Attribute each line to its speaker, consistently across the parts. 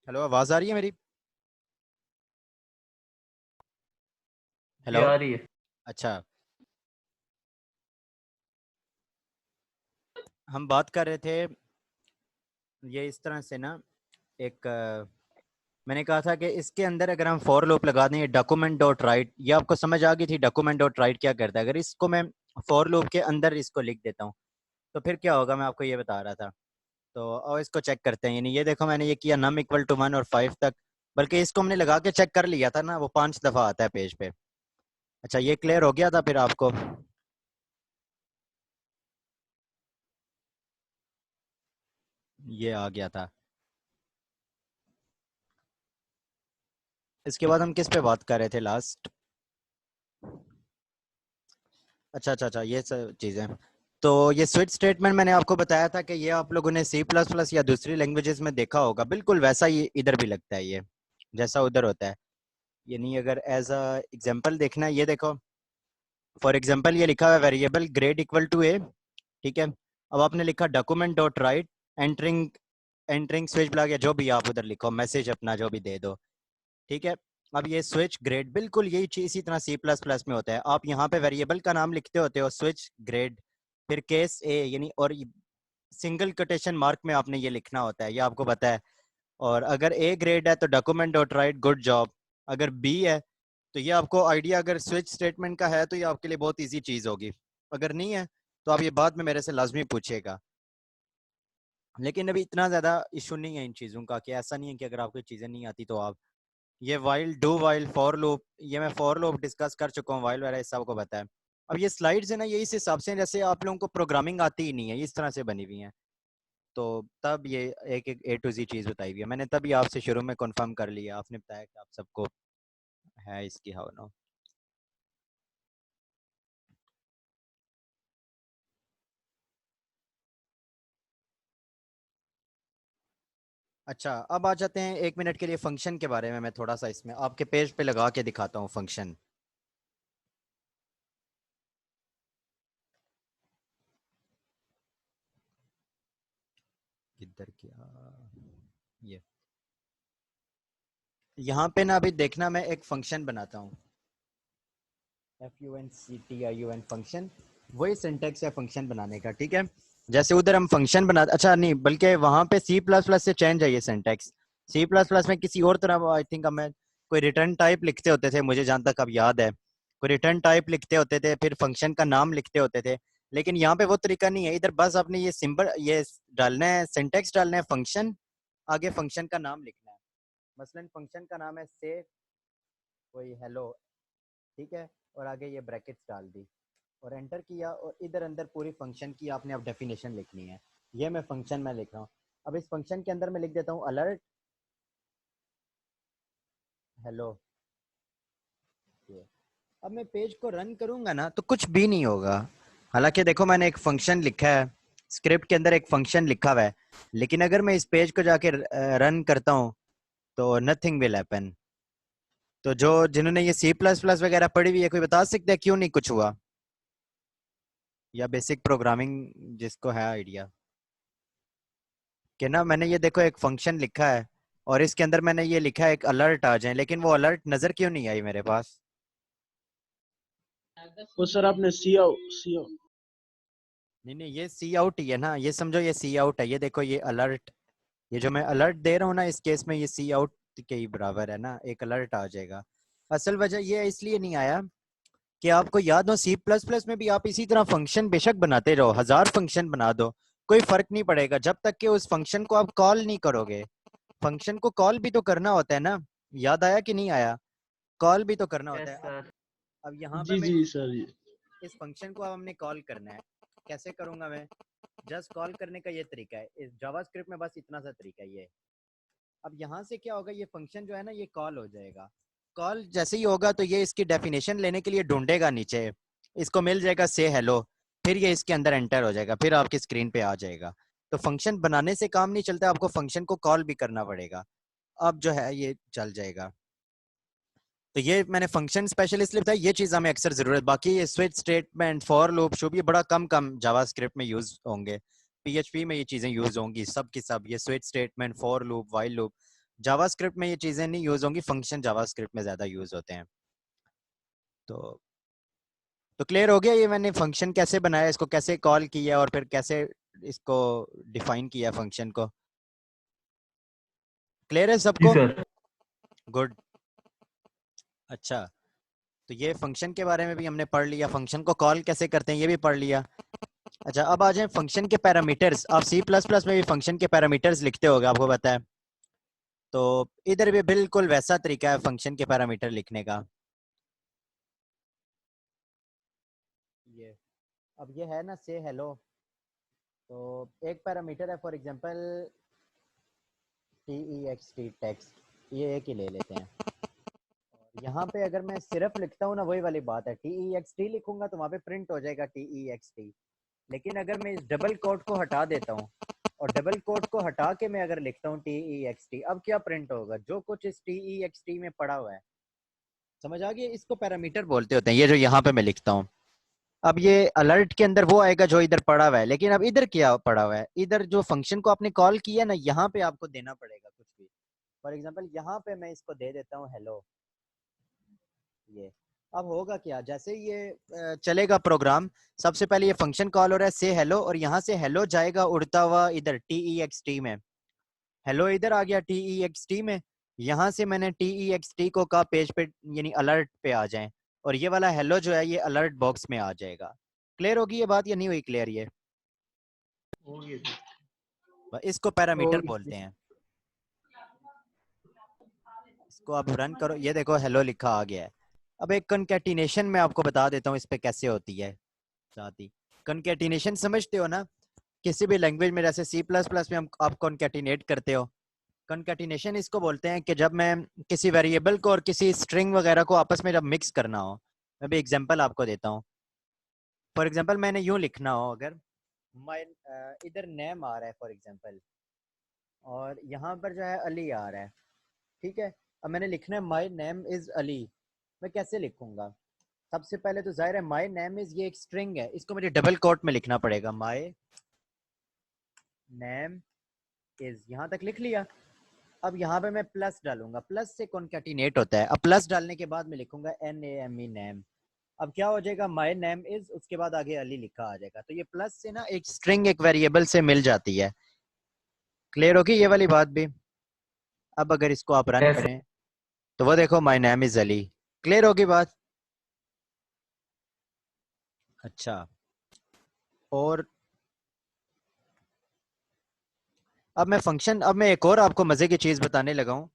Speaker 1: Hello, आवाज़ आ रही है मेरी?
Speaker 2: जी
Speaker 1: हेलो।
Speaker 2: आ रही है।
Speaker 1: अच्छा, हम बात कर रहे थे ये इस तरह से ना। एक मैंने कहा था कि इसके अंदर अगर हम फॉर लूप लगा दें, डॉक्यूमेंट डॉट राइट, ये आपको समझ आ गई थी डॉक्यूमेंट डॉट राइट क्या करता है? अगर इसको मैं फॉर लूप के अंदर इसको लिख देता हूँ तो फिर क्या होगा, मैं आपको ये बता रहा था। तो और इसको चेक करते हैं, यानी ये देखो मैंने ये किया नम इक्वल टू 1 और 5 तक। बल्कि इसको हमने लगा के चेक कर लिया था ना, वो 5 दफ़ा आता है पेज पे। अच्छा, ये क्लियर हो गया था फिर आपको? ये आ गया था। इसके बाद हम किस पे बात कर रहे थे लास्ट? अच्छा अच्छा अच्छा, ये सब चीज़ें। तो ये स्विच स्टेटमेंट मैंने आपको बताया था कि ये आप लोगों ने सी प्लस प्लस या दूसरी लैंग्वेजेस में देखा होगा, बिल्कुल वैसा ही इधर भी लगता है ये, जैसा उधर होता है। यानी अगर एज अ एग्जांपल देखना है, ये देखो। फॉर एग्जांपल ये लिखा हुआ है वेरिएबल ग्रेड इक्वल टू ए। ठीक है। अब आपने लिखा document dot right entering entering switch block, या जो भी आप उधर लिखो, मैसेज अपना जो भी दे दो। ठीक है। अब ये स्विच ग्रेड बिल्कुल यही चीज इसी तरह सी प्लस प्लस में होता है। आप यहाँ पे वेरिएबल का नाम लिखते होते हो स्विच ग्रेड, फिर केस ए, यानी और सिंगल कोटेशन मार्क में आपने ये लिखना होता है, ये आपको पता है। और अगर ए ग्रेड है तो document dot right good job. अगर बी है तो ये आपको आइडिया, अगर स्विच स्टेटमेंट का है तो ये आपके लिए बहुत ईजी चीज़ होगी। अगर नहीं है तो आप ये बाद में मेरे से लाजमी पूछिएगा। लेकिन अभी इतना ज़्यादा इशू नहीं है इन चीज़ों का, कि ऐसा नहीं है कि अगर आपको चीज़ें नहीं आती तो आप ये while do while for loop, ये मैं फॉर लूप डिस्कस कर चुका हूँ, वाइल वगैरह इस सबको पता है। अब ये स्लाइड्स है ना, ये इस हिसाब से जैसे आप लोगों को प्रोग्रामिंग आती ही नहीं है, इस तरह से बनी हुई हैं। तो तब ये एक एक ए टू जी चीज़ बताई हुई है, मैंने तभी आपसे शुरू में कंफर्म कर लिया, आपने बताया कि आप सबको है इसकी हाउ नो। अच्छा, अब आ जाते हैं 1 मिनट के लिए फंक्शन के बारे में। मैं थोड़ा सा इसमें आपके पेज पे लगा के दिखाता हूँ फंक्शन। किधर किया ये? यहाँ पे ना अभी देखना, मैं एक फंक्शन बनाता हूँ, FUNCTION फंक्शन। वही सिंटेक्स है फंक्शन बनाने का, ठीक है। जैसे उधर हम फंक्शन बना, अच्छा नहीं, बल्कि वहाँ पे सी प्लस प्लस से चेंज है ये सिंटेक्स। सी प्लस प्लस में किसी और तरह आई थिंक हमें कोई रिटर्न टाइप लिखते होते थे, मुझे जहाँ तक अब याद है, कोई रिटर्न टाइप लिखते होते थे, फिर फंक्शन का नाम लिखते होते थे। लेकिन यहाँ पे वो तरीका नहीं है, इधर बस आपने ये सिंबल ये डालना है, सिंटेक्स डालना है फंक्शन, आगे फंक्शन का नाम लिखना है। मसलन फंक्शन का नाम है से कोई हेलो, ठीक है, और आगे ये ब्रैकेट्स डाल दी और एंटर किया, और इधर अंदर पूरी फंक्शन की आपने अब डेफिनेशन लिखनी है। ये मैं फंक्शन में लिख रहा हूँ। अब इस फंक्शन के अंदर मैं लिख देता हूँ अलर्ट हेलो। अब मैं पेज को रन करूंगा ना तो कुछ भी नहीं होगा। हालांकि देखो मैंने एक फंक्शन लिखा है, स्क्रिप्ट के अंदर एक फंक्शन लिखा हुआ है, लेकिन अगर मैं इस पेज को जाके रन करता हूँ तो नथिंग विल हैपन। तो जो जिन्होंने ये सी प्लस प्लस वगैरह पढ़ी हुई है, कोई बता सकते हैं क्यों नहीं कुछ हुआ? या बेसिक प्रोग्रामिंग जिसको है आइडिया, कि ना मैंने ये देखो एक फंक्शन लिखा है और इसके अंदर मैंने ये लिखा है एक अलर्ट आ जाए, लेकिन वो अलर्ट नजर क्यों नहीं आई मेरे पास?
Speaker 3: वो सर आपने सी
Speaker 1: नहीं नहीं, ये सी आउट ही है ना, ये समझो ये सी आउट है, ये देखो ये अलर्ट, ये जो मैं अलर्ट दे रहा हूँ ना, इस केस में ये सी आउट के ही बराबर है ना, एक अलर्ट आ जाएगा। असल वजह ये इसलिए नहीं आया कि आपको याद हो सी प्लस प्लस में भी आप इसी तरह फंक्शन बेशक बनाते रहो, 1000 फंक्शन बना दो, कोई फर्क नहीं पड़ेगा जब तक कि उस फंक्शन को आप कॉल नहीं करोगे। फंक्शन को कॉल भी तो करना होता है ना, याद आया कि नहीं आया? कॉल भी तो करना होता
Speaker 2: यस
Speaker 1: है।
Speaker 2: सर।
Speaker 1: अब यहाँ पे
Speaker 3: जी
Speaker 1: मैं
Speaker 3: जी सर जी।
Speaker 1: इस फंक्शन को अब हमने कॉल करना है, कैसे करूंगा मैं? जस्ट कॉल करने का ये तरीका है, इस जावास्क्रिप्ट में बस इतना सा तरीका ही है। अब यहाँ से क्या होगा, ये फंक्शन जो है ना ये कॉल हो जाएगा। कॉल जैसे ही होगा तो ये इसकी डेफिनेशन लेने के लिए ढूंढेगा नीचे, इसको मिल जाएगा से हेलो, फिर ये इसके अंदर एंटर हो जाएगा, फिर आपकी स्क्रीन पे आ जाएगा। तो फंक्शन बनाने से काम नहीं चलता, आपको फंक्शन को कॉल भी करना पड़ेगा। अब जो है ये चल जाएगा। तो ये मैंने फंक्शन स्पेशलिस्ट बताया, ये चीज़ हमें अक्सर जरूरत, बाकी ये स्विच स्टेटमेंट फॉर लूप शुभ ये बड़ा कम कम जावास्क्रिप्ट में यूज होंगे। पीएचपी में ये चीज़ें यूज होंगी सब की सब, ये switch statement for loop while loop JavaScript में ये चीजें नहीं यूज होंगी, फंक्शन जावास्क्रिप्ट में ज्यादा यूज होते हैं। तो क्लियर हो गया ये मैंने फंक्शन कैसे बनाया, इसको कैसे कॉल किया और फिर कैसे इसको डिफाइन किया फंक्शन को। क्लियर है
Speaker 2: जी
Speaker 1: सबको?
Speaker 2: सर।
Speaker 1: गुड। अच्छा, तो ये फंक्शन के बारे में भी हमने पढ़ लिया, फंक्शन को कॉल कैसे करते हैं ये भी पढ़ लिया। अच्छा, अब आ जाए फंक्शन के पैरामीटर्स। आप सी प्लस प्लस में भी फंक्शन के पैरामीटर्स लिखते होगे, आपको पता है। तो इधर भी बिल्कुल वैसा तरीका है फंक्शन के पैरामीटर लिखने का। ये अब ये है ना से हेलो, तो एक पैरामीटर है फॉर एग्जांपल text टेक्स्ट, ये एक ही ले लेते हैं। और यहाँ पे अगर मैं सिर्फ लिखता हूँ ना, वही वाली बात है, text लिखूंगा तो वहाँ पे प्रिंट हो जाएगा text। लेकिन अगर मैं इस डबल कोट को हटा देता हूँ और डबल कोट को हटा के मैं अगर लिखता हूँ text, अब क्या प्रिंट होगा? जो कुछ इस text में पड़ा हुआ है। समझ आ गया? इसको पैरामीटर बोलते होते हैं, ये जो यहाँ पे मैं लिखता हूँ। अब ये अलर्ट के अंदर वो आएगा जो इधर पड़ा हुआ है, लेकिन अब इधर क्या पड़ा हुआ है? इधर जो फंक्शन को आपने कॉल किया ना, यहाँ पे आपको देना पड़ेगा कुछ भी। फॉर एग्जांपल यहाँ पे मैं इसको दे देता हूँ हेलो। ये अब होगा क्या, जैसे ये चलेगा प्रोग्राम, सबसे पहले ये फंक्शन कॉल हो रहा है से हेलो, और यहाँ से हेलो जाएगा उड़ता हुआ इधर text में। हेलो इधर आ गया text में, यहाँ से मैंने text को कहा पेज पे यानी अलर्ट पे आ जाएं, और ये वाला हेलो जो है ये अलर्ट बॉक्स में आ जाएगा। क्लियर होगी ये बात या नहीं हुई क्लियर? ये
Speaker 2: ओके
Speaker 1: इसको पैरामीटर
Speaker 3: ओके।
Speaker 1: बोलते हैं। इसको आप रन करो, ये देखो हेलो लिखा आ गया है। अब एक कनकैटिनेशन मैं आपको बता देता हूँ इस पे कैसे होती है। साथ ही कनकैटिनेशन समझते हो ना, किसी भी लैंग्वेज में, जैसे सी प्लस प्लस में हम आप कॉन्कैटिनेट करते हो। कॉन्कैटिनेशन इसको बोलते हैं कि जब मैं किसी वेरिएबल को और किसी स्ट्रिंग वगैरह को आपस में जब मिक्स करना हो। मैं भी एग्जांपल आपको देता हूँ। फॉर एग्जांपल मैंने यूं लिखना हो, अगर माय इधर नेम आ रहा है फॉर एग्जांपल, और यहाँ पर जो है अली आ रहा है, ठीक है। अब मैंने लिखना है माय नेम इज अली। मैं कैसे लिखूंगा? सबसे पहले तो जाहिर है माय नेम इज ये एक स्ट्रिंग है, इसको मुझे डबल कोट में लिखना पड़ेगा। माय नेम इज, यहाँ तक लिख लिया। अब यहाँ पे मैं प्लस डालूंगा, प्लस से कॉन्कैटिनेट होता है। अब प्लस डालने के बाद मैं लिखूंगा NAME नेम। अब क्या हो जाएगा? माय नेम इज, उसके बाद आगे अली लिखा आ जाएगा। तो ये प्लस से ना एक स्ट्रिंग एक वेरिएबल से मिल जाती है। क्लियर होगी ये वाली बात भी? अब अगर इसको आप रन
Speaker 2: यस।
Speaker 1: करें तो वो देखो my name is Ali. Clear होगी बात? अच्छा, और अब मैं एक और आपको मजे की चीज बताने लगा हूँ,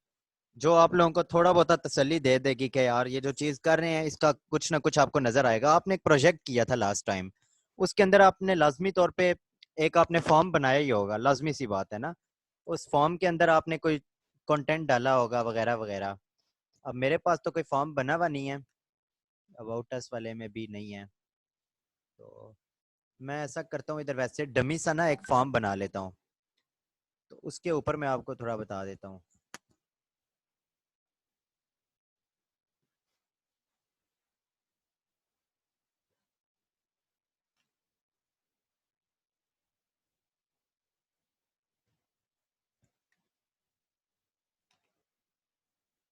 Speaker 1: जो आप लोगों को थोड़ा बहुत तसल्ली दे देगी कि यार ये जो चीज कर रहे हैं इसका कुछ ना कुछ आपको नजर आएगा। आपने एक प्रोजेक्ट किया था लास्ट टाइम, उसके अंदर आपने लाजमी तौर पे एक आपने फॉर्म बनाया ही होगा, लाजमी सी बात है ना। उस फॉर्म के अंदर आपने कोई कंटेंट डाला होगा वगैरह वगैरह। अब मेरे पास तो कोई फॉर्म बना हुआ नहीं है, अबाउट अस वाले में भी नहीं है। तो मैं ऐसा करता हूँ, इधर वैसे डमी सा ना एक फॉर्म बना लेता हूँ, तो उसके ऊपर मैं आपको थोड़ा बता देता हूँ।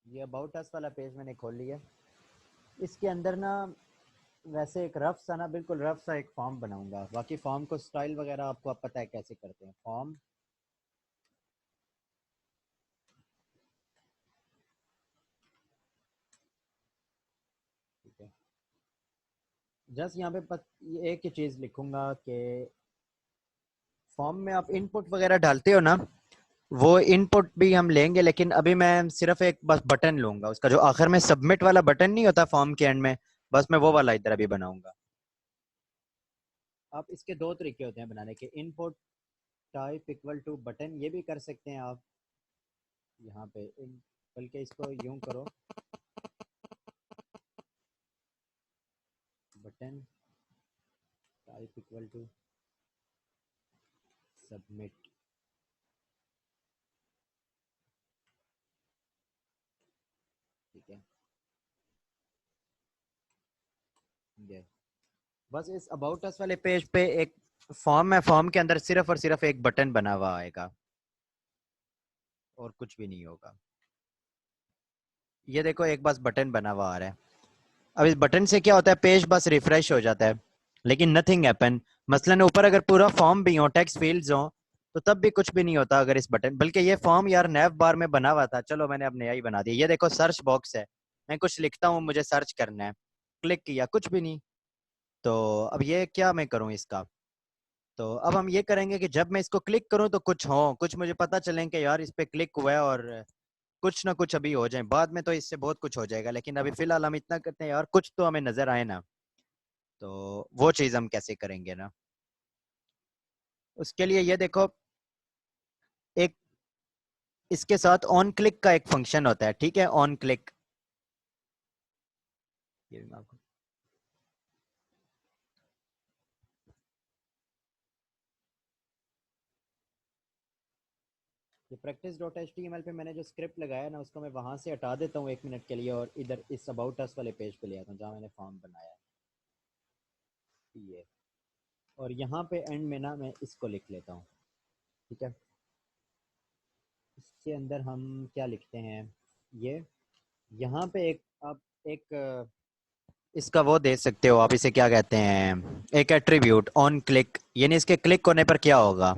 Speaker 1: ये अबाउट अस वाला पेज मैंने खोल लिया। इसके अंदर ना वैसे एक रफ सा ना, बिल्कुल रफ सा एक फॉर्म बनाऊंगा। बाकी फॉर्म को स्टाइल वगैरह आपको अब पता है कैसे करते हैं फॉर्म। ठीक है, जस्ट यहाँ पे ये एक ही चीज लिखूंगा कि फॉर्म में आप इनपुट वगैरह डालते हो ना, वो इनपुट भी हम लेंगे, लेकिन अभी मैं सिर्फ एक बस बटन लूंगा, उसका जो आखिर में सबमिट वाला बटन नहीं होता फॉर्म के एंड में, बस मैं वो वाला इधर अभी बनाऊंगा। आप इसके दो तरीके होते हैं बनाने के, input type equal to button, ये भी कर सकते हैं आप यहाँ पे बल्कि इसको यूं करो, button type equal to submit. ठीक है, ये बस इस अबाउट अस वाले पेज पे एक फॉर्म है, फॉर्म के अंदर सिर्फ और सिर्फ एक बटन बना हुआ आएगा और कुछ भी नहीं होगा। ये देखो एक बस बटन बना हुआ आ रहा है। अब इस बटन से क्या होता है, पेज बस रिफ्रेश हो जाता है, लेकिन नथिंग हैपन। मसलन ऊपर अगर पूरा फॉर्म भी हो, टेक्स्ट फील्ड्स हो, तो तब भी कुछ भी नहीं होता अगर इस बटन, बल्कि ये फॉर्म यार नैव बार में बना हुआ था, चलो मैंने अब नया ही बना दिया। ये देखो सर्च बॉक्स है, मैं कुछ लिखता हूँ, मुझे सर्च करना है, क्लिक किया, कुछ भी नहीं। तो अब ये क्या मैं करूँ इसका, तो अब हम ये करेंगे कि जब मैं इसको क्लिक करूँ तो कुछ हो, कुछ मुझे पता चले कि यार इस पे क्लिक हुआ है, और कुछ ना कुछ अभी हो जाए, बाद में तो इससे बहुत कुछ हो जाएगा, लेकिन अभी फिलहाल हम इतना करते हैं यार कुछ तो हमें नजर आए ना। तो वो चीज हम कैसे करेंगे ना, उसके लिए ये देखो, एक इसके साथ ऑन क्लिक का एक फंक्शन होता है, ठीक है, ऑन क्लिक। ये भी मैं आपको, ये practice.html पे मैंने जो स्क्रिप्ट लगाया ना, उसको मैं वहां से हटा देता हूँ 1 मिनट के लिए, और इधर इस अबाउट अस वाले पेज पे ले आता हूँ जहाँ मैंने फॉर्म बनाया है ये, और यहाँ पे एंड में ना मैं इसको लिख लेता हूँ, ठीक है। इसके अंदर हम क्या लिखते हैं, ये यहाँ पे एक आप एक इसका वो दे सकते हो, आप इसे क्या कहते हैं, एक एट्रीब्यूट ऑन क्लिक, यानी इसके क्लिक होने पर क्या होगा,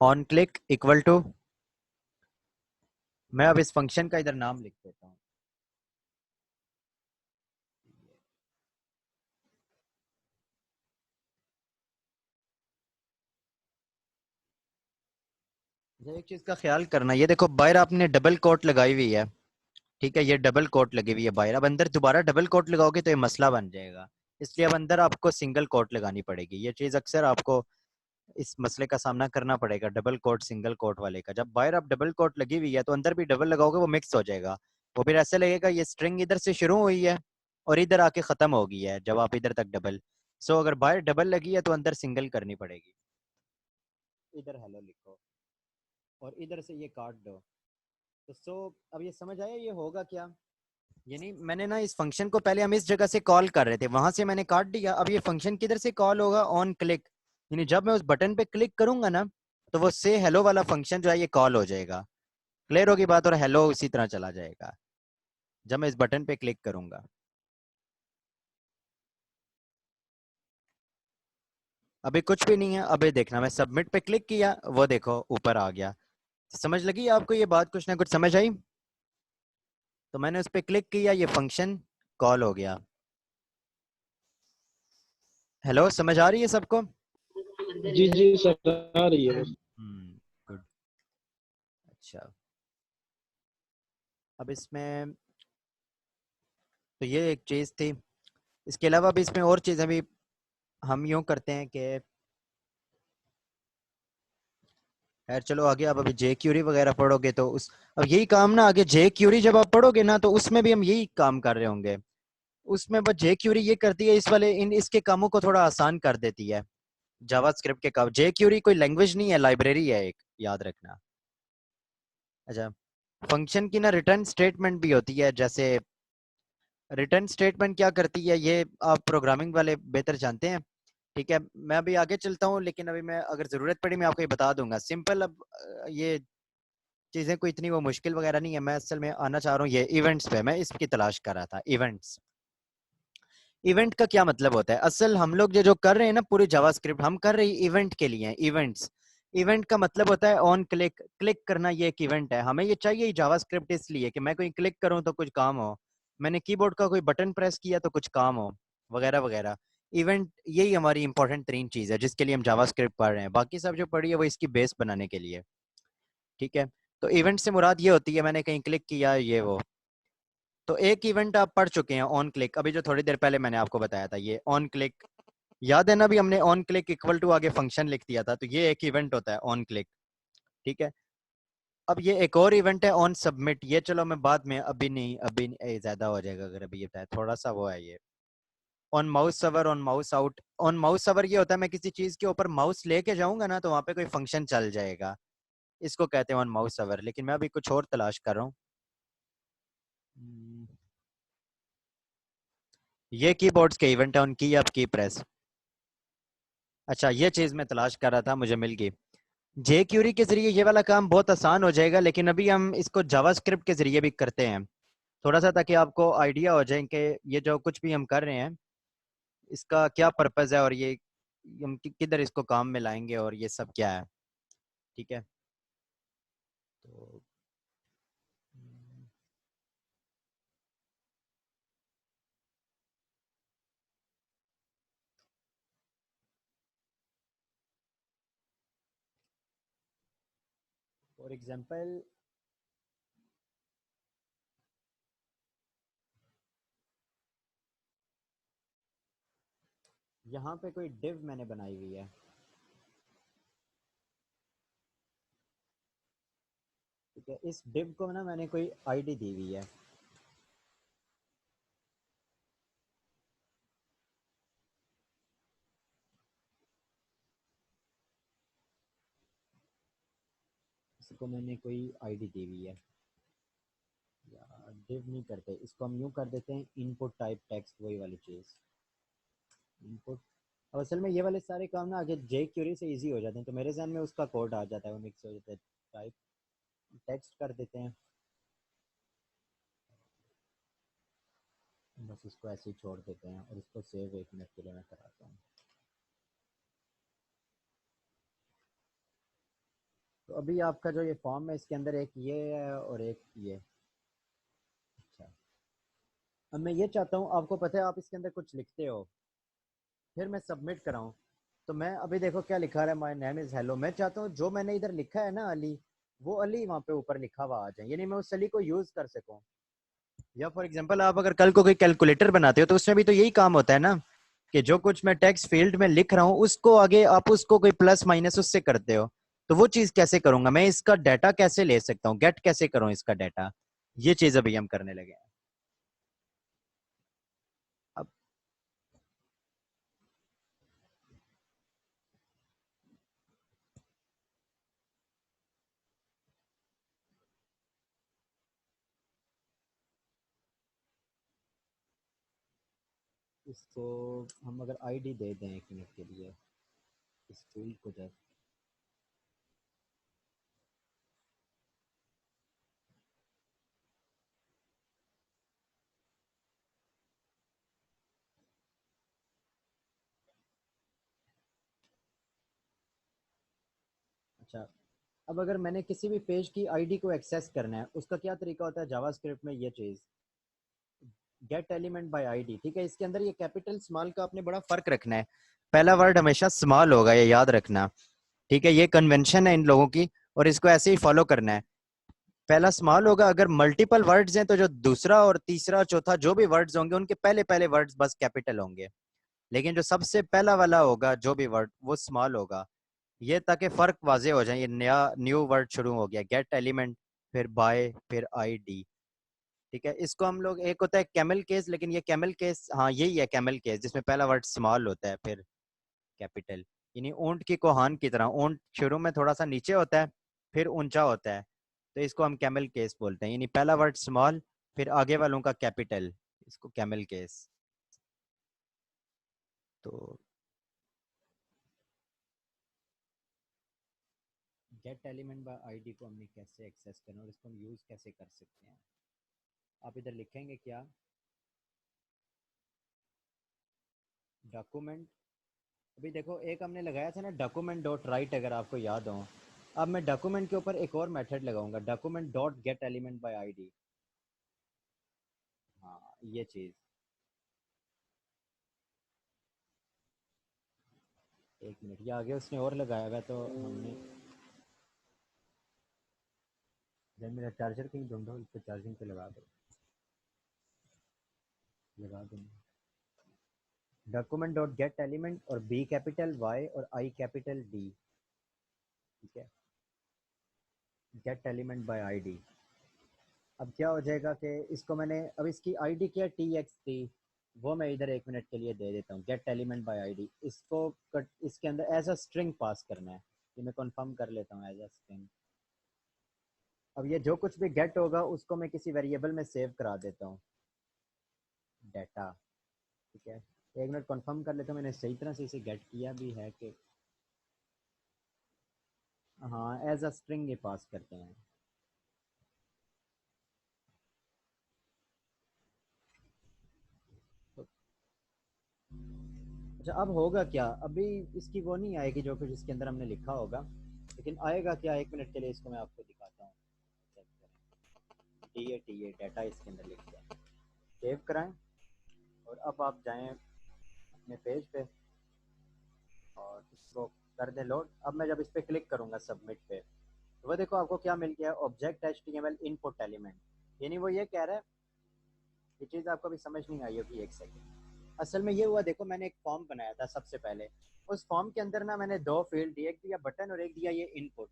Speaker 1: ऑन क्लिक इक्वल टू, मैं अब इस फंक्शन का इधर नाम लिख देता हूँ, एक चीज का ख्याल करना, ये देखो बाहर आपने डबल कोट लगाई हुई है, ठीक है, ये डबल कोट लगी हुई है बाहर, अब अंदर दोबारा डबल कोट लगाओगे तो ये मसला बन जाएगा, इसलिए अब अंदर आपको सिंगल कोट लगानी पड़ेगी। ये चीज अक्सर आपको इस मसले का सामना करना पड़ेगा, डबल कोट सिंगल कोट वाले का। जब बाहर आप डबल कोट लगी हुई है तो अंदर भी डबल लगाओगे, वो मिक्स हो जाएगा, वो फिर ऐसे लगेगा ये स्ट्रिंग इधर से शुरू हुई है और इधर आके खत्म हो गई है, जब आप इधर तक डबल, सो अगर बाहर डबल लगी है तो अंदर सिंगल करनी पड़ेगी। इधर हेलो लिखो और इधर से ये काट दो, तो सो अब ये समझ आया ये होगा क्या, यानी मैंने ना इस फंक्शन को पहले हम इस जगह से कॉल कर रहे थे, वहां से मैंने काट दिया, अब ये फंक्शन किधर से कॉल होगा, ऑन क्लिक, यानी जब मैं उस बटन पे क्लिक करूंगा ना, तो वो से हेलो वाला फंक्शन जो है ये कॉल हो जाएगा। क्लियर होगी बात, और हेलो उसी तरह चला जाएगा जब मैं इस बटन पे क्लिक करूंगा। अभी कुछ भी नहीं है, अभी देखना, मैं सबमिट पे क्लिक किया, वो देखो ऊपर आ गया। समझ लगी आपको ये बात, कुछ ना कुछ समझ आई, तो मैंने उस पर क्लिक किया, ये फंक्शन कॉल हो गया। हेलो, समझ आ रही है सबको?
Speaker 3: जी जी सर, आ रही है बस।
Speaker 1: गुड। अच्छा, अब इसमें तो ये एक चीज थी, इसके अलावा भी इसमें और चीजें भी हम यूं करते हैं कि यार चलो आगे, आप अभी जे क्यूरी वगैरह पढ़ोगे तो उस, अब यही काम ना आगे जे क्यूरी जब आप पढ़ोगे ना, तो उसमें भी हम यही काम कर रहे होंगे। उसमें बस जे क्यूरी ये करती है, इस वाले इन इसके कामों को थोड़ा आसान कर देती है, जावास्क्रिप्ट के काम। जे क्यूरी कोई लैंग्वेज नहीं है, लाइब्रेरी है एक, याद रखना। अच्छा, फंक्शन की ना रिटर्न स्टेटमेंट भी होती है, जैसे रिटर्न स्टेटमेंट क्या करती है ये आप प्रोग्रामिंग वाले बेहतर जानते हैं, ठीक है। मैं अभी आगे चलता हूँ, लेकिन अभी मैं अगर जरूरत पड़ी मैं आपको ये बता दूंगा सिंपल। अब ये चीजें कोई इतनी वो मुश्किल वगैरह नहीं है, मैं असल में आना चाह रहा हूँ ये इवेंट्स पे, मैं इसकी तलाश कर रहा था, इवेंट्स। इवेंट का क्या मतलब होता है, असल हम लोग जो जो कर रहे हैं ना पूरी जावास्क्रिप्ट, हम कर रहे हैं इवेंट के लिए, इवेंट्स। इवेंट का मतलब होता है ऑन क्लिक, क्लिक करना ये एक इवेंट है, हमें ये चाहिए जावास्क्रिप्ट इसलिए कि मैं कोई क्लिक करूं तो कुछ काम हो, मैंने कीबोर्ड का कोई बटन प्रेस किया तो कुछ काम हो, वगैरह वगैरह। इवेंट यही हमारी इंपॉर्टेंट तरीन चीज है जिसके लिए हम जावास्क्रिप्ट पढ़ रहे हैं, बाकी सब जो पढ़ी है वो इसकी बेस बनाने के लिए, ठीक है। तो इवेंट से मुराद ये होती है मैंने कहीं क्लिक किया ये वो, तो एक इवेंट आप पढ़ चुके हैं ऑन क्लिक, अभी जो थोड़ी देर पहले मैंने आपको बताया था ये ऑन क्लिक, याद है ना, अभी हमने ऑन क्लिक इक्वल टू आगे फंक्शन लिख दिया था, तो ये एक इवेंट होता है ऑन क्लिक, ठीक है। अब ये एक और इवेंट है ऑन सबमिट, ये चलो मैं बाद में, अभी नहीं, अभी ज्यादा हो जाएगा अगर अभी ये बताया, थोड़ा सा वो है ये। ऑन माउस सवर, on mouse out, on mouse सवर ये होता है मैं किसी चीज के ऊपर माउस लेके जाऊंगा ना तो वहां पे कोई फंक्शन चल जाएगा, इसको कहते हैं ऑन माउस सवर, लेकिन मैं अभी कुछ और तलाश कर रहा हूँ। ये कीबोर्ड्स के इवेंट है, ऑन की आप की प्रेस। अच्छा, ये चीज मैं तलाश कर रहा था, मुझे मिल गई। जे क्यूरी के जरिए ये वाला काम बहुत आसान हो जाएगा, लेकिन अभी हम इसको जावास्क्रिप्ट के जरिए भी करते हैं थोड़ा सा, ताकि आपको आइडिया हो जाए कि ये जो कुछ भी हम कर रहे हैं इसका क्या पर्पस है और ये हम किधर इसको काम में लाएंगे और ये सब क्या है। ठीक है, तो फॉर एग्जांपल यहाँ पे कोई डिव मैंने बनाई हुई है, ठीक है। इस डिव को ना मैंने कोई आईडी दी हुई है, इसको मैंने कोई आईडी दी हुई है। या डिव नहीं करते इसको, हम यूं कर देते हैं इनपुट टाइप टेक्स्ट, वही वाली चीज़ इनपुट। अब असल में ये वाले सारे काम ना आगे जे क्यूरी से इजी हो जाते हैं, तो मेरे ध्यान में उसका कोड आ जाता है, वो मिक्स हो जाता है। टाइप टेक्स्ट कर देते हैं, बस इसको ऐसे ही छोड़ देते हैं और इसको सेव 1 मिनट के लिए मैं कराता हूँ। तो अभी आपका जो ये फॉर्म है इसके अंदर एक ये है और एक ये। अच्छा, अब मैं ये चाहता हूँ, आपको पता है आप इसके अंदर कुछ लिखते हो फिर मैं सबमिट कराऊँ, तो मैं अभी देखो क्या लिखा रहा है, माय नेम इज़ हेलो। मैं चाहता हूँ जो मैंने इधर लिखा है ना अली, वो अली वहाँ पे ऊपर लिखा हुआ आ जाए, यानी मैं उस अली को यूज़ कर सकूँ। या फॉर एग्जांपल आप अगर कल को कोई कैलकुलेटर बनाते हो तो उसमें भी तो यही काम होता है ना, कि जो कुछ मैं टेक्स्ट फील्ड में लिख रहा हूँ उसको आगे आप उसको कोई प्लस माइनस उससे करते हो। तो वो चीज़ कैसे करूंगा मैं, इसका डाटा कैसे ले सकता हूँ, गेट कैसे करूँ इसका डाटा, ये चीज़ अभी हम करने लगे हैं। अब इसको हम अगर आईडी दे दें 1 मिनट के लिए इस फील्ड को जस्ट। अच्छा, अब अगर मैंने किसी भी पेज की आईडी को एक्सेस करना है उसका क्या तरीका होता है जावास्क्रिप्ट में, ये चीज़ गेट एलिमेंट बाय आईडी। ठीक है, इसके अंदर ये कैपिटल स्मॉल का आपने बड़ा फर्क रखना है, पहला वर्ड हमेशा स्मॉल होगा, ये याद रखना। ठीक है, ये कन्वेंशन है इन लोगों की और इसको ऐसे ही फॉलो करना है। पहला स्मॉल होगा, अगर मल्टीपल वर्ड्स हैं तो जो दूसरा और तीसरा चौथा जो भी वर्ड्स होंगे उनके पहले पहले वर्ड्स बस कैपिटल होंगे, लेकिन जो सबसे पहला वाला होगा जो भी वर्ड वो स्मॉल होगा। ये ताकि फर्क वाजे हो जाए, ये नया न्यू वर्ड शुरू हो गया, गेट एलिमेंट फिर बाय फिर आईडी। ठीक है, इसको हम लोग, एक होता है कैमल केस, लेकिन ये कैमल केस, हाँ यही है कैमल केस, जिसमें पहला वर्ड स्मॉल होता है फिर कैपिटल, यानी ऊंट की कोहान की तरह, ऊंट शुरू में थोड़ा सा नीचे होता है फिर ऊंचा होता है, तो इसको हम कैमल केस बोलते हैं, यानी पहला वर्ड स्मॉल फिर आगे वालों का कैपिटल, इसको कैमल केस। तो गेट एलिमेंट बाय आईडी को हमने कैसे एक्सेस करना और इसको हम यूज कैसे कर सकते हैं, आप इधर लिखेंगे क्या, डॉक्यूमेंट। अभी देखो एक हमने लगाया था ना डॉक्यूमेंट डॉट राइट, अगर आपको याद हो। अब मैं डॉक्यूमेंट के ऊपर एक और मेथड लगाऊंगा, document dot gate element by ID. हाँ ये चीज, 1 मिनट, ये आगे उसने और लगाया हुआ है, तो हमने, जब मेरा चार्जर कहीं ढूंढो, इस पे चार्जिंग पे लगा दो, लगा दो। डॉक्यूमेंट डॉट गेट एलिमेंट और बी कैपिटल वाई और आई कैपिटल डी। ठीक है, गेट एलिमेंट बाय आईडी। अब क्या हो जाएगा कि इसको मैंने, अब इसकी आईडी क्या है, टी एक्स टी, वो मैं इधर 1 मिनट के लिए दे देता हूँ, गेट एलिमेंट बाय आईडी। इसको कट, इसके अंदर एज अ स्ट्रिंग पास करना है, ये मैं कंफर्म कर लेता हूँ एज अ स्ट्रिंग। अब ये जो कुछ भी गेट होगा उसको मैं किसी वेरिएबल में सेव करा देता हूँ, डाटा। ठीक है, 1 मिनट कंफर्म कर लेता हूँ मैंने सही तरह से इसे गेट किया भी है कि, हाँ एज अ स्ट्रिंग ही पास करते हैं। तो अच्छा अब होगा क्या, अभी इसकी वो नहीं आएगी जो कुछ इसके अंदर हमने लिखा होगा, लेकिन आएगा क्या, एक मिनट के लिए इसको मैं आपको दिखाता हूँ। चेक करें, टी ए डाटा इसके अंदर लिखते हैं, सेव कराएं और अब आप जाएं अपने पेज पे और इसको कर दें लोड। अब मैं जब इस पर क्लिक करूँगा सबमिट पे, तो वो देखो आपको क्या मिल गया, ऑब्जेक्ट HTML इनपुट एलिमेंट। यानी वो ये कह रहा है, ये चीज़ आपको अभी समझ नहीं आई होगी, एक सेकंड। असल में ये हुआ, देखो मैंने एक फॉर्म बनाया था सबसे पहले, उस फॉर्म के अंदर ना मैंने दो फील्ड दिए, एक दिया बटन और एक दिया ये इनपुट।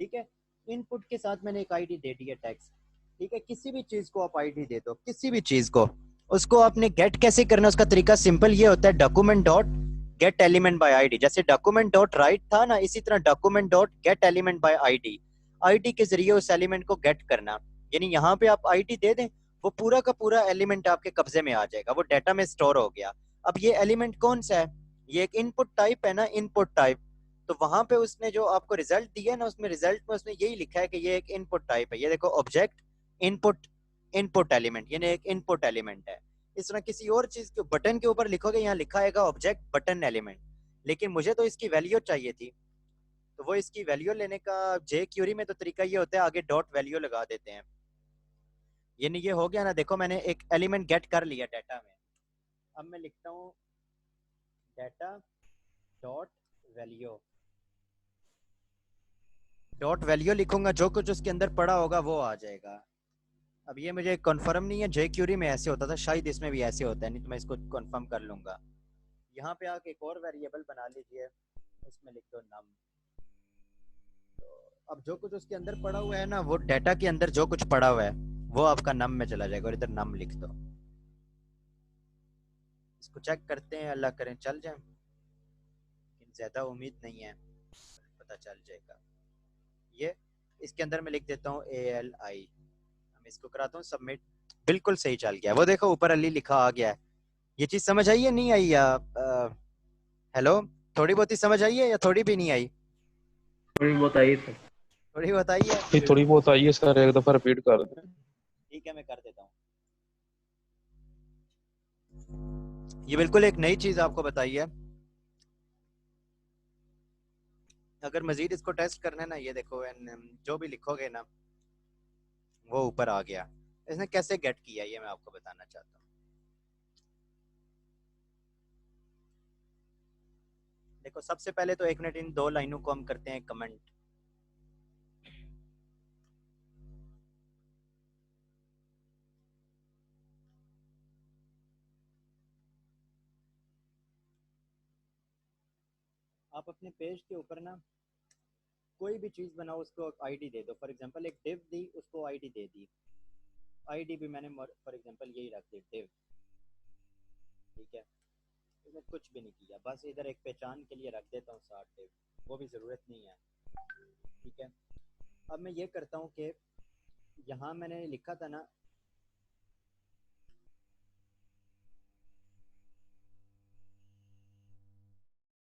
Speaker 1: ठीक है, इनपुट के साथ मैंने एक आईडी दे दी है टेक्स्ट। ठीक है, किसी भी चीज़ को आप आईडी दे दो, किसी भी चीज़ को, उसको आपने गेट कैसे करना है, उसका तरीका सिंपल ये होता है, document dot gate element by ID. जैसे डॉक्यूमेंट डॉट राइट था ना, इसी तरह document dot gate element by ID, ID के जरिए उस एलिमेंट को गेट करना। यानी यहाँ पे आप आईडी दे दें, वो पूरा का पूरा एलिमेंट आपके कब्जे में आ जाएगा, वो डाटा में स्टोर हो गया। अब ये एलिमेंट कौन सा है, ये एक इनपुट टाइप है ना, इनपुट टाइप। तो वहां पे उसने जो आपको रिजल्ट दिया ना, उसमें रिजल्ट में उसने यही लिखा है कि ये एक इनपुट टाइप है। ये देखो ऑब्जेक्ट इनपुट, इनपुट एलिमेंट, यानी एक इनपुट एलिमेंट है। इस तरह किसी और चीज के बटन के ऊपर लिखोगे, यहाँ लिखा है ऑब्जेक्ट बटन एलिमेंट, लेकिन मुझे तो इसकी वैल्यू चाहिए थी, तो वो इसकी वैल्यू लेने का जे क्यूरी में तो तरीका ये होता है, आगे डॉट वैल्यू लगा देते हैं। यानी ये हो गया ना, देखो मैंने एक एलिमेंट गेट कर लिया डाटा में। अब मैं लिखता हूँ data dot value, dot value लिखूंगा, जो कुछ उसके अंदर पड़ा होगा वो आ जाएगा। अब ये मुझे कंफर्म नहीं है, जे क्यूरी में ऐसे होता था, शायद इसमें भी ऐसे होता है, नहीं तो मैं इसको कंफर्म कर लूंगा। यहाँ पे आके एक और वेरिएबल बना लीजिए, उसमें लिख दो नम। तो अब जो कुछ उसके अंदर पड़ा हुआ है ना, वो डाटा के अंदर जो कुछ पड़ा हुआ है वो आपका नम में चला जाएगा, और इधर नम लिख दो। इसको चेक करते हैं, अल्लाह करें चल जाए, लेकिन ज्यादा उम्मीद नहीं है, पता चल जाएगा। ये इसके अंदर मैं लिख देता हूँ ALI, मैं इसको कराता हूँ सबमिट। बिल्कुल सही चल गया, वो देखो ऊपर अली लिखा आ गया है। ये चीज समझ आई है नहीं आई, या हेलो, थोड़ी बहुत ही समझ आई है या थोड़ी भी नहीं आई?
Speaker 2: थोड़ी बहुत आई सर।
Speaker 1: थोड़ी बहुत आई है,
Speaker 3: ये थोड़ी बहुत आई है सर, एक दफा रिपीट कर दें।
Speaker 1: ठीक है मैं कर देता हूँ। ये बिल्कुल एक नई चीज आपको बताई है। अगर मजीद इसको टेस्ट करना है ना, ये देखो जो भी लिखोगे ना वो ऊपर आ गया। इसने कैसे गेट किया ये मैं आपको बताना चाहता हूँ। देखो सबसे पहले तो एक मिनट, इन दो लाइनों को हम करते हैं कमेंट। आप अपने पेज के ऊपर ना कोई भी चीज बनाओ, उसको आईडी दे दो। फॉर एग्जांपल एक डिव दी, उसको आईडी दे दी, आईडी भी मैंने फॉर एग्जांपल यही रख दी डिव। ठीक है, इसमें कुछ भी नहीं किया, बस इधर एक पहचान के लिए रख देता हूँ 60 डिव, वो भी जरूरत नहीं है। ठीक है, अब मैं ये करता हूँ कि यहाँ मैंने लिखा था ना,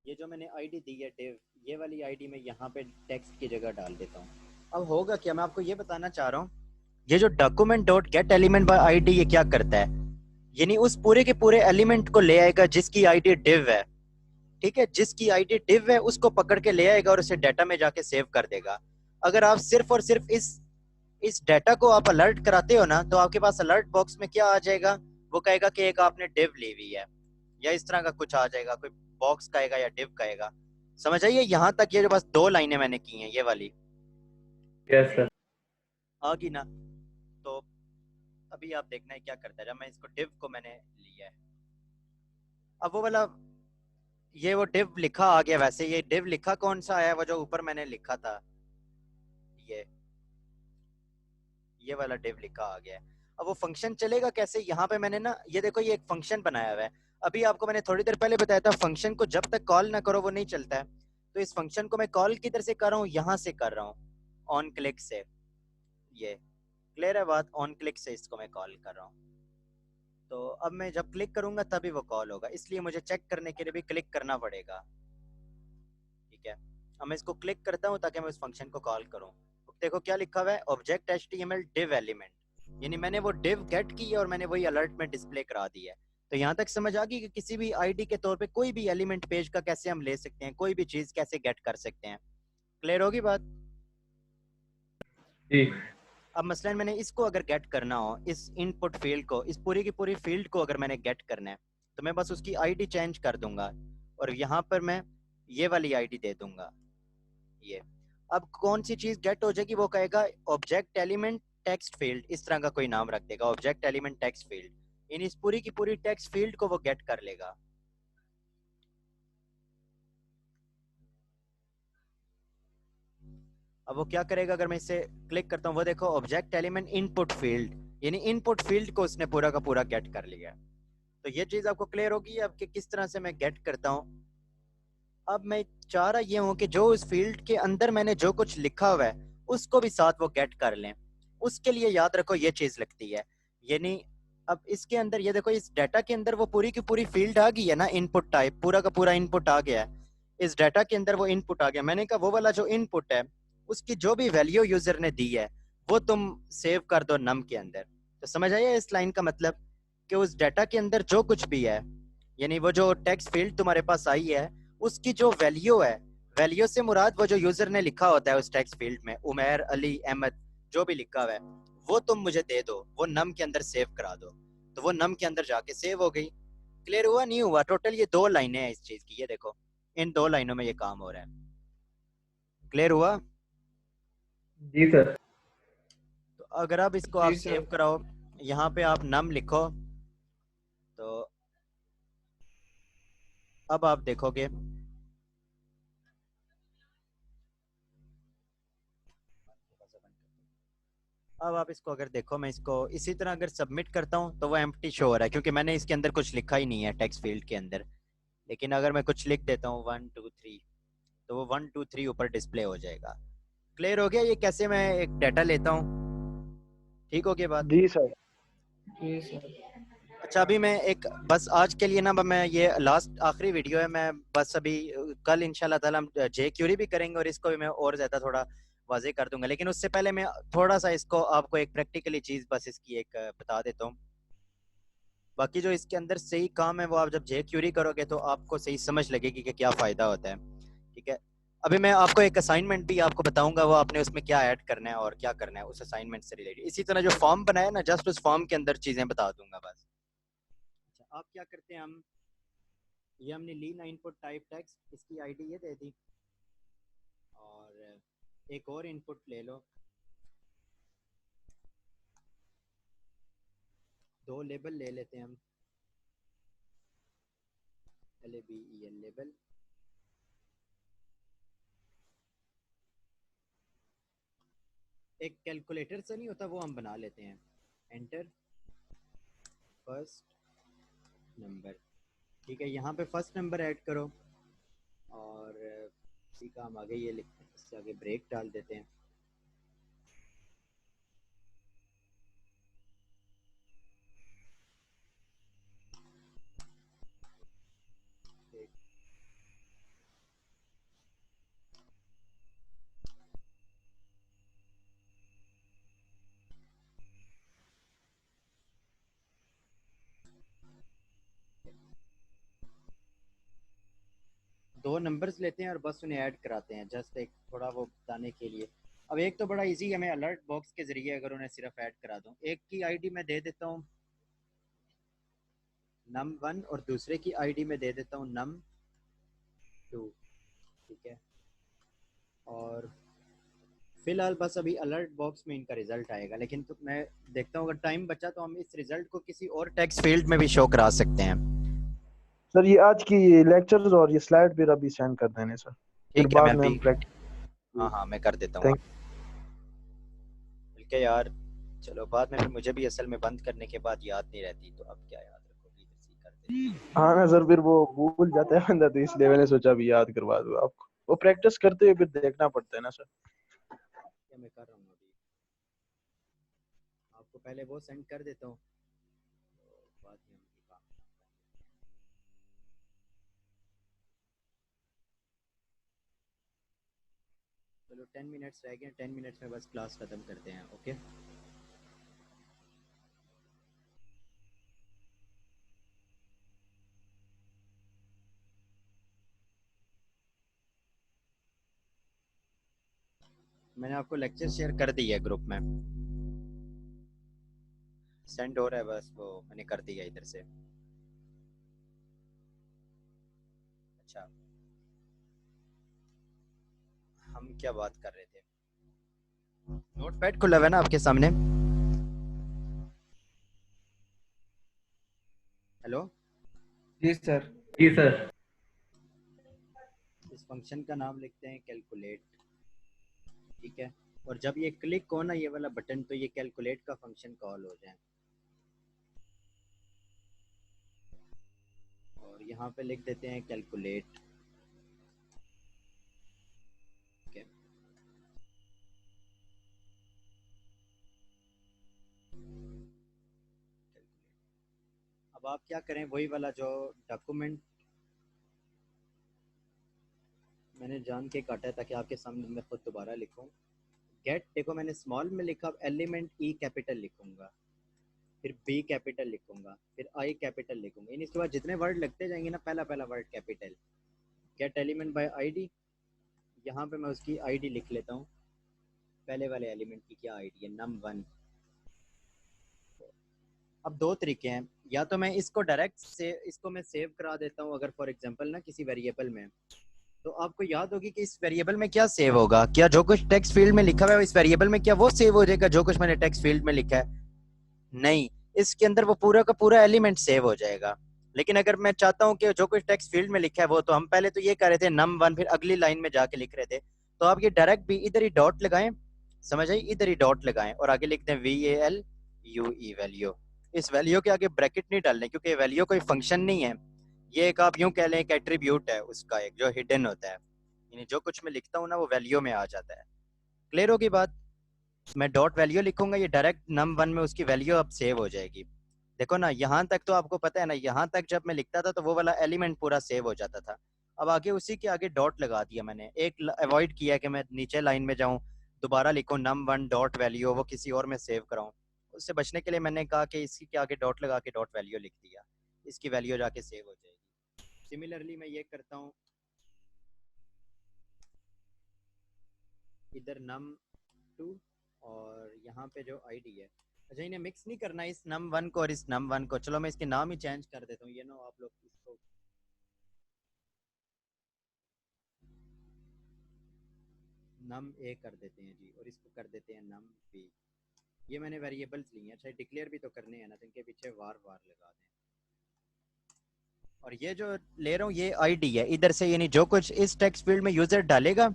Speaker 1: ये जो मैंने आईडी दी है डिव, ये वाली आईडी में यहाँ पे टेक्स्ट की जगह डाल देता हूँ। अब होगा क्या, मैं आपको ये बताना चाह रहा हूँ, ये जो document dot gate element by ID ये क्या करता है, यानी उस पूरे के पूरे एलिमेंट को ले आएगा जिसकी आईडी डिव है। ठीक है, जिसकी आईडी डिव है उसको पकड़ के ले आएगा और उसे डाटा में जाके सेव कर देगा। अगर आप सिर्फ और सिर्फ इस डाटा को आप अलर्ट कराते हो ना, तो आपके पास अलर्ट बॉक्स में क्या आ जाएगा, वो कहेगा कि एक आपने डिव ली हुई है, या इस तरह का कुछ आ जाएगा, कोई बॉक्स कहेगा या डिव कहेगा। समझ आइए यहाँ तक, ये जो बस दो लाइनें मैंने की हैं ये वाली
Speaker 2: यस सर।
Speaker 1: आ गई ना। तो अभी आप देखना है क्या करता है, जब मैं इसको डिव को मैंने लिया है, अब वो वाला ये वो डिव लिखा आ गया। वैसे ये डिव लिखा कौन सा है, वो जो ऊपर मैंने लिखा था, ये ये वाला डिव लिखा आ गया है। अब वो फंक्शन चलेगा कैसे, यहाँ पे मैंने ना ये देखो ये एक फंक्शन बनाया हुआ है। अभी आपको मैंने थोड़ी देर पहले बताया था, फंक्शन को जब तक कॉल ना करो वो नहीं चलता है। तो इस फंक्शन को मैं कॉल किधर से कर रहा हूँ, यहाँ से कर रहा हूँ, ऑन क्लिक से। ये क्लियर है बात, ऑन क्लिक से इसको मैं कॉल कर रहा हूँ। तो अब मैं जब क्लिक करूंगा तभी वो कॉल होगा, इसलिए मुझे चेक करने के लिए भी क्लिक करना पड़ेगा। ठीक है, अब मैं इसको क्लिक करता हूँ ताकि मैं उस फंक्शन को कॉल करूँ। देखो क्या लिखा हुआ है, ऑब्जेक्ट HTML div एलिमेंट, यानी मैंने वो div गेट की है और मैंने वही अलर्ट में डिस्प्ले करा दी है। तो यहाँ तक समझ आ गई कि किसी भी आईडी के तौर पे कोई भी एलिमेंट पेज का कैसे हम ले सकते हैं, कोई भी चीज कैसे गेट कर सकते हैं। क्लियर होगी बात?
Speaker 2: जी
Speaker 1: अब मसलन मैंने इसको अगर गेट करना हो, इस इनपुट फील्ड को, इस पूरी की पूरी फील्ड को अगर मैंने गेट करना है, तो मैं बस उसकी आईडी चेंज कर दूंगा और यहाँ पर मैं ये वाली आईडी दे दूंगा ये। अब कौन सी चीज गेट हो जाएगी, वो कहेगा ऑब्जेक्ट एलिमेंट टेक्स्ट फील्ड, इस तरह का कोई नाम रख देगा, ऑब्जेक्ट एलिमेंट टेक्स्ट फील्ड। इन इस पूरी की पूरी टेक्स्ट फील्ड को वो गेट कर लेगा। अब वो क्या करेगा, अगर मैं इसे क्लिक करता हूँ, वो देखो ऑब्जेक्ट एलिमेंट इनपुट फील्ड, यानी इनपुट फील्ड को उसने पूरा का पूरा गेट कर लिया। तो ये चीज आपको क्लियर होगी अब कि किस तरह से मैं गेट करता हूँ। अब मैं चाह रहा ये हूँ कि जो उस फील्ड के अंदर मैंने जो कुछ लिखा हुआ है उसको भी साथ वो गेट कर लें। उसके लिए याद रखो ये चीज लगती है, यानी अब इसके अंदर ये देखो, इस डाटा के अंदर वो पूरी की पूरी फील्ड आ गई है ना, इनपुट टाइप पूरा का पूरा इनपुट आ गया है। इस डाटा के अंदर वो इनपुट आ गया, मैंने कहा वो वाला जो इनपुट है उसकी जो भी वैल्यू यूजर ने दी है वो तुम सेव कर दो नम के अंदर। तो समझ आया इस लाइन का मतलब, कि उस डाटा के अंदर जो कुछ भी है, यानी वो जो टेक्स्ट फील्ड तुम्हारे पास आई है उसकी जो वैल्यू है, वैल्यू से मुराद वो जो यूजर ने लिखा होता है उस टेक्स्ट फील्ड में, उमैर, अली, अहमद, जो भी लिखा हुआ है वो तुम मुझे दे दो, वो नम के अंदर सेव करा दो। तो वो नम के अंदर जाके सेव हो गई। क्लियर हुआ नहीं हुआ? टोटल ये 2 लाइनें हैं इस चीज की, ये देखो इन 2 लाइनों में ये काम हो रहा है। क्लियर हुआ?
Speaker 2: जी सर।
Speaker 1: तो अगर अब इसको आप
Speaker 2: जी
Speaker 1: सेव
Speaker 2: सर।
Speaker 1: कराओ, यहाँ पे आप नम लिखो, तो अब आप देखोगे अब आप इसको अगर देखो, मैं इसको इसी तरह अगर सबमिट करता हूँ तो वो एम्प्टी शो हो रहा है क्योंकि मैंने इसके अंदर कुछ लिखा ही नहीं है टेक्स्ट फील्ड के अंदर। लेकिन अगर मैं कुछ लिख देता हूँ 1 2 3, तो वो 1 2 3 ऊपर डिस्प्ले हो जाएगा। क्लियर हो गया ये कैसे मैं एक डाटा लेता हूँ? ठीक हो गया बात?
Speaker 4: जी सर।
Speaker 2: जी सर।
Speaker 1: अच्छा अभी मैं एक बस आज के लिए ना, मैं ये लास्ट आखिरी वीडियो है, मैं बस अभी कल इंशाल्लाह ताला हम जे क्यूरी भी करेंगे और इसको भी मैं और ज़्यादा थोड़ा वाजे कर दूंगा। लेकिन उससे पहले मैं थोड़ा सा इसको आपको एक प्रैक्टिकली चीज़ बस इसकी एक बता देता हूँ। बाकी जो इसके अंदर सही काम है वो आप जब जे क्यूरी करोगे तो आपको सही समझ लगेगी कि क्या फ़ायदा होता है। ठीक है, अभी मैं आपको एक असाइनमेंट भी आपको बताऊंगा, वो आपने उसमें क्या ऐड करना है और क्या करना है उस असाइनमेंट से रिलेटेड। इसी तरह जो फॉर्म बनाया ना, जस्ट उस फॉर्म के अंदर चीज़ें बता दूंगा बस। अच्छा आप क्या करते हैं, हम ये हमने ली ना इनपुट टाइप टेक्स्ट, इसकी आईडी ये दे दी, और एक और इनपुट ले लो, 2 लेबल ले लेते हैं हम, LABEL लेबल। एक कैलकुलेटर से नहीं होता वो हम बना लेते हैं, एंटर फर्स्ट नंबर। ठीक है, यहाँ पे फर्स्ट नंबर ऐड करो और इसी का हम आगे ये लिखते हैं, इससे आगे ब्रेक डाल देते हैं। दो नंबर्स लेते हैं और बस उन्हें ऐड कराते हैं, जस्ट एक थोड़ा वो बताने के लिए। अब एक तो बड़ा इजी है, मैं अलर्ट बॉक्स के जरिए अगर उन्हें सिर्फ ऐड करा दूं, एक की आईडी मैं दे देता हूँ num1 और दूसरे की आईडी में दे देता हूँ num2। ठीक है, और फिलहाल बस अभी अलर्ट बॉक्स में इनका रिजल्ट आएगा, लेकिन तो मैं देखता हूँ अगर टाइम बचा तो हम इस रिजल्ट को किसी और टेक्स्ट फील्ड में भी शो करा सकते हैं।
Speaker 4: सर ये आज की लेक्चर्स और ये स्लाइड फिर अभी सेंड कर देने सर, फिर
Speaker 1: ठीक है, मैं
Speaker 4: बाद में
Speaker 1: अभी,
Speaker 4: हम प्रैक्टिस।
Speaker 1: हाँ हाँ मैं कर देता हूँ
Speaker 4: थैंक।
Speaker 1: मिलके यार। चलो बाद में फिर मुझे भी असल में बंद करने के बाद याद नहीं रहती, तो अब क्या याद रखोगे, इधर से ही कर देते हैं।
Speaker 4: हाँ ना सर, फिर वो भूल जाता है बंदा, तो इसलिए मैंने सोचा अभी याद करवा दूं आपको। वो प्रैक्टिस करते हुए फिर देखना पड़ता है ना सर।
Speaker 1: क्या मैं कर रहा हूँ अभी, आपको पहले वो सेंड कर देता हूँ, तो बाद में हम ये काम। चलो 10 मिनट्स रह गए, 10 मिनट्स में बस क्लास ख़त्म करते हैं। ओके, मैंने आपको लेक्चर शेयर कर दिया है ग्रुप में, सेंड हो रहा है, बस वो मैंने कर दिया इधर से। अच्छा, हम क्या बात कर रहे थे? नोटपैड खुला हुआ है ना आपके सामने? हेलो,
Speaker 2: जी सर। जी सर।
Speaker 1: इस फंक्शन का नाम लिखते हैं कैलकुलेट, ठीक है। और जब ये क्लिक हो ना ये वाला बटन, तो ये कैलकुलेट का फंक्शन कॉल हो जाए। और यहाँ पे लिख देते हैं कैलकुलेट, ठीक है। अब आप क्या करें, वही वाला जो डॉक्यूमेंट मैंने जान के काटा है ताकि आपके सामने मैं खुद दोबारा लिखूं। गेट, देखो मैंने स्मॉल में लिखा, अब एलिमेंट ई कैपिटल लिखूंगा, फिर बी कैपिटल लिखूंगा, फिर आई कैपिटल लिखूंगा। इन इसके बाद जितने वर्ड लगते जाएंगे ना, पहला पहला word capital. Gate element by ID, यहाँ पे मैं उसकी आईडी लिख लेता हूँ, पहले वाले एलिमेंट की क्या आईडी है, num1। अब दो तरीके हैं, या तो मैं इसको डायरेक्ट से इसको मैं सेव करा देता हूँ, अगर फॉर एग्जांपल ना किसी वेरिएबल में, तो आपको याद होगी कि इस वेरिएबल में क्या सेव होगा, क्या जो कुछ टेक्स्ट फील्ड में लिखा हुआ है इस वेरिएबल में क्या वो सेव हो जाएगा, जो कुछ मैंने टेक्स्ट फील्ड में लिखा है? नहीं, इसके अंदर वो पूरा का पूरा एलिमेंट सेव हो जाएगा। लेकिन अगर मैं चाहता हूँ कि जो कुछ टेक्स्ट फील्ड में लिखा है वो, तो हम पहले तो ये कर रहे थे num1, फिर अगली लाइन में जाके लिख रहे थे। तो आप ये डायरेक्ट भी इधर ही डॉट लगाएं, समझ आई, इधर ही डॉट लगाएं और आगे लिखते हैं VALUE वैल्यू। इस वैल्यू के आगे ब्रैकेट नहीं डालने, क्योंकि वैल्यू कोई फंक्शन नहीं है, ये एक आप यूं कह लें एक एट्रीब्यूट है उसका, एक जो हिडन होता है, यानी जो कुछ मैं लिखता हूँ ना वो वैल्यू में आ जाता है। क्लियर होगी बात? मैं डॉट वैल्यू लिखूंगा, ये डायरेक्ट num1 में उसकी वैल्यू अब सेव हो जाएगी। देखो ना, यहाँ तक तो आपको पता है ना, यहाँ तक जब मैं लिखता था तो वो वाला एलिमेंट पूरा सेव हो जाता था। अब आगे उसी के आगे डॉट लगा दिया मैंने, एक अवॉइड किया कि मैं नीचे लाइन में जाऊँ दोबारा लिखूँ num1 डॉट वैल्यू, वो किसी और में सेव कराऊँ। उससे बचने के लिए मैंने कहा कि इसी के आगे डॉट लगा के डॉट वैल्यू लिख दिया, इसकी वैल्यू जाके सेव हो जाएगी। सिमिलरली मैं ये करता हूँ, इधर num2 और यहाँ पे जो आईडी है। अच्छा, इन्हें मिक्स नहीं करना इस num1 को और इस num1 को, चलो मैं इसके नाम ही चेंज कर देता हूँ, ये ना आप लोग इसको num a कर देते हैं जी, और इसको कर देते हैं num b। ये मैंने वेरिएबल्स लिए हैं, अच्छा डिक्लेयर भी तो करने हैं ना, तो इनके पीछे वार वार लगा दें। और ये जो ले रहा हूँ ये आईडी है इधर से, यानी जो कुछ इस टेक्स्ट फील्ड में यूजर डालेगा,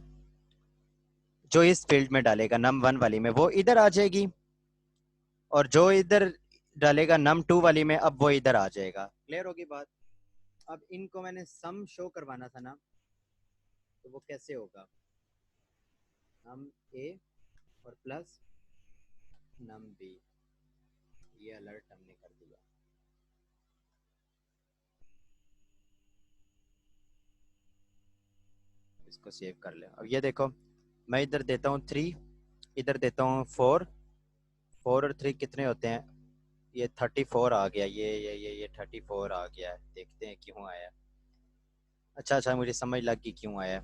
Speaker 1: जो इस फील्ड में डालेगा num1 वाली में, वो इधर आ जाएगी, और जो इधर डालेगा num2 वाली में, अब वो इधर आ जाएगा। क्लियर होगी बात? अब इनको मैंने सम शो करवाना था ना, तो वो कैसे होगा, num a और प्लस num b, ये अलर्ट हमने कर दिया। इसको सेव कर ले। अब ये देखो, मैं इधर देता हूँ 3, इधर देता हूँ 4, 4 और 3 कितने होते हैं, ये 34 आ गया, ये 34 आ गया है, देखते हैं क्यों आया। अच्छा अच्छा, मुझे समझ लग गई क्यों आया।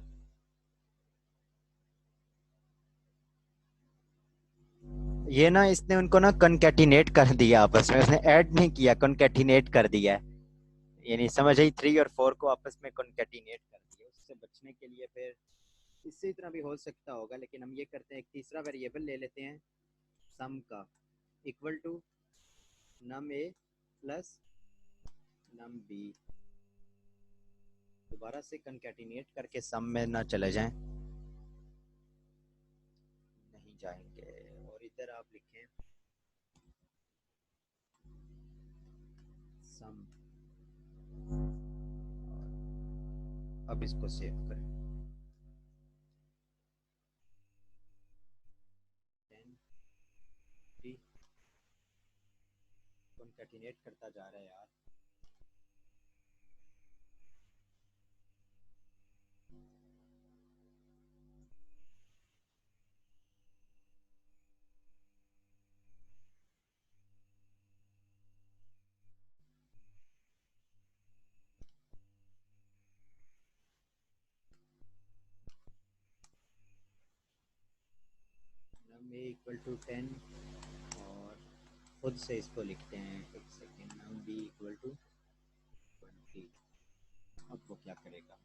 Speaker 1: ये ना इसने उनको ना कनकैटिनेट कर दिया आपस में, उसने ऐड नहीं किया, कनकैटिनेट कर दिया है, यानी समझ आई, 3 और 4 को आपस में कनकैटिनेट कर दिया। उससे बचने के लिए फिर इससे इतना भी हो सकता होगा, लेकिन हम ये करते हैं एक तीसरा वेरिएबल ले लेते हैं सम का, equal to num a plus num b। दोबारा से कनकैटिनेट करके सम में ना चले जाएं, नहीं जाएंगे। और इधर आप लिखें सम, अब इसको सेव करें। 10 3 कॉन्कैटिनेट करता जा रहा है यार। इक्वल टू 10 और खुद से इसको लिखते हैं, एक second, num B equal to 20। अब वो क्या करेगा?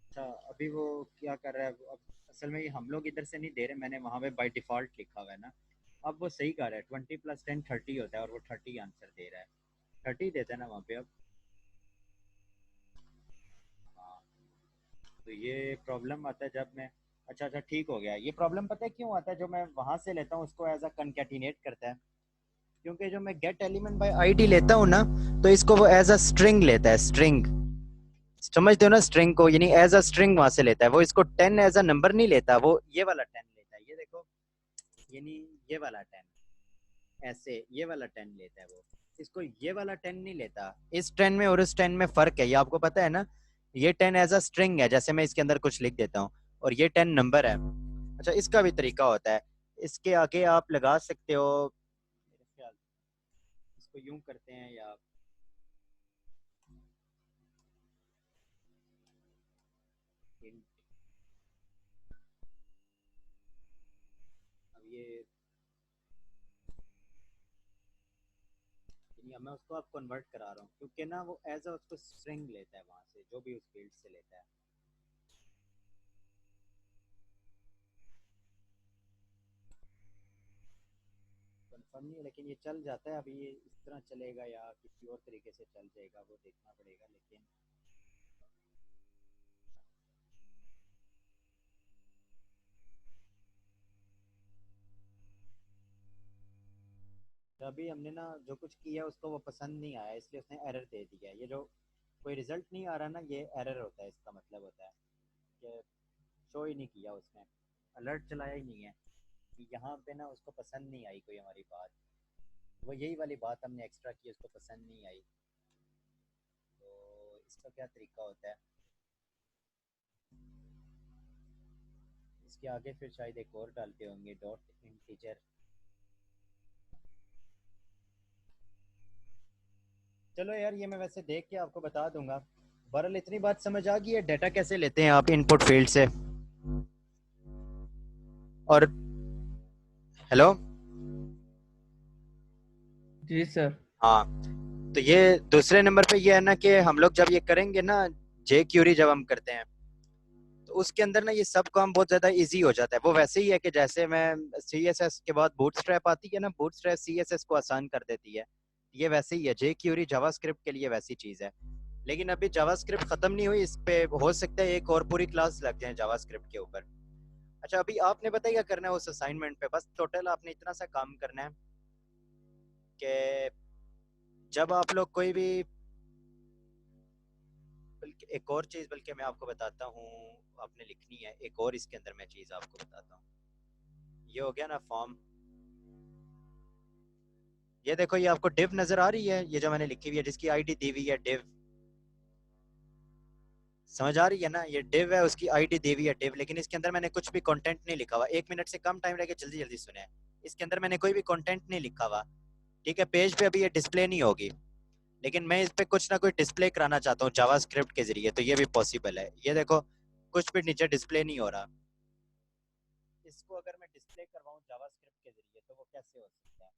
Speaker 1: अच्छा, अभी वो क्या कर रहा है? अब असल में ये हम लोग इधर से नहीं दे रहे, मैंने वहाँ पे बाय डिफ़ॉल्ट लिखा हुआ है ना। अब वो सही कर रहा है, 20 + 10 30 होता है और वो 30 आंसर दे रहा है। 30 देता है ना वहाँ पे अब। हाँ, तो ये प्रॉब्लम आता है जब मैं, अच्छा अच्छा ठीक हो गया। ये प्रॉब्लम पता है क्यों आता है? जो मैं वहाँ से लेता हूँ उसको एज अ कंकैटिनेट करता है, क्योंकि जो मैं गेट एलिमेंट बाय आईडी लेता हूँ ना, तो इसको वो एज अ स्ट्रिंग लेता है, स्ट्रिंग। समझते हो ना स्ट्रिंग को? यानी एज अ स्ट्रिंग वहां से लेता है वो, इसको 10 एज अ नंबर नहीं लेता, वो ये वाला 10 लेता है, ये देखो, यानी ये वाला 10 ऐसे, ये वाला 10 लेता है वो, इसको ये वाला 10 नहीं लेता। इस 10 में और इस 10 में फर्क है, ये आपको पता है ना। ये 10 एज अ स्ट्रिंग है, जैसे मैं इसके अंदर कुछ लिख देता हूँ, और ये 10 नंबर है। अच्छा, इसका भी तरीका होता है, इसके आगे आप लगा सकते हो, मेरे ख्याल इसको यूं करते हैं, या int, अब ये, यानी अब मैं उसको अब कन्वर्ट करा रहा हूँ, क्योंकि ना वो एज अ उसको स्ट्रिंग लेता है वहां से, जो भी उस फील्ड से लेता है। कंफर्म नहीं है, लेकिन ये चल जाता है। अभी ये इस तरह चलेगा या किसी और तरीके से चल जाएगा वो देखना पड़ेगा, लेकिन अभी हमने ना जो कुछ किया उसको वो पसंद नहीं आया, इसलिए उसने एरर दे दिया। ये जो कोई रिजल्ट नहीं आ रहा ना, ये एरर होता है, इसका मतलब होता है कि शो ही नहीं किया उसने, अलर्ट चलाया ही नहीं है कि यहाँ पे ना उसको पसंद नहीं आई कोई हमारी बात। वो यही वाली बात हमने एक्स्ट्रा की, उसको पसंद नहीं आई। तो इसका क्या तरीका होता है? इसके आगे फिर शायद एक और डालते होंगे, डॉट इंटीजर। चलो यार, ये मैं वैसे देख के आपको बता दूंगा। बहरहाल इतनी बात समझ आ गई है, डाटा कैसे लेते हैं आप इनपुट फील्ड से। और हेलो,
Speaker 2: जी सर।
Speaker 1: हाँ, तो ये दूसरे नंबर पे ये है ना कि हम लोग जब ये करेंगे ना, जे क्यूरी जब हम करते हैं, तो उसके अंदर ना ये सब काम बहुत ज्यादा इजी हो जाता है। वो वैसे ही है कि जैसे मैं सी एस एस के बाद बूटस्ट्रैप आती है ना, बूटस्ट्रैप सी एस एस को आसान कर देती है, ये वैसे ही है। जे क्यूरी जावास्क्रिप्ट के लिए वैसी चीज है। लेकिन अभी जावास्क्रिप्ट खत्म नहीं हुई, इस पे हो सकता है एक और पूरी क्लास लग जाए जावास्क्रिप्ट के ऊपर। अच्छा, अभी आपने बताया क्या करना है उस असाइनमेंट पे? बस टोटल आपने इतना सा काम करना है कि जब आप लोग कोई भी, बल्कि एक और चीज, बल्कि मैं आपको बताता हूँ, आपने लिखनी है एक और, इसके अंदर मैं चीज आपको बताता हूँ। ये हो गया ना फॉर्म, ये देखो, ये आपको डिव नजर आ रही है, ये जो मैंने लिखी हुई है जिसकी आईडी दी हुई है डिव, समझ आ रही है ना? ये डिव है, उसकी आईडी दी हुई है डिव, लेकिन इसके अंदर मैंने कुछ भी कंटेंट नहीं लिखा हुआ। 1 मिनट से कम टाइम रहेगा, जल्दी जल्दी सुने। इसके अंदर मैंने कोई भी कंटेंट नहीं लिखा हुआ, ठीक है? पेज पे अभी ये डिस्प्ले नहीं होगी, लेकिन मैं इस पे कुछ ना कुछ डिस्प्ले कराना चाहता हूँ जावास्क्रिप्ट के जरिए, तो ये भी पॉसिबल है। ये देखो, कुछ भी नीचे डिस्प्ले नहीं हो रहा। इसको अगर मैं डिस्प्ले करवाऊँ जावास्क्रिप्ट के जरिए, तो वो कैसे हो सकता है?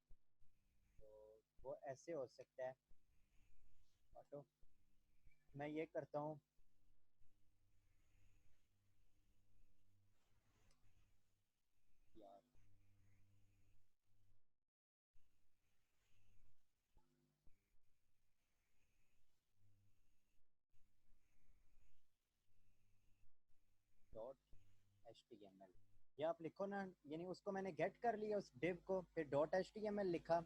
Speaker 1: तो वो ऐसे हो सकता है, ऑटो, मैं ये करता हूँ, यार dot H T M L, ये आप लिखो ना, यानी उसको मैंने गेट कर लिया उस डिव को, फिर dot H T M L लिखा,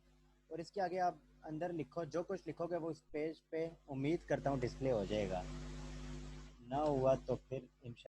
Speaker 1: और इसके आगे आप अंदर लिखो, जो कुछ लिखोगे वो उस पेज पे उम्मीद करता हूँ डिस्प्ले हो जाएगा। ना हुआ तो फिर इंशा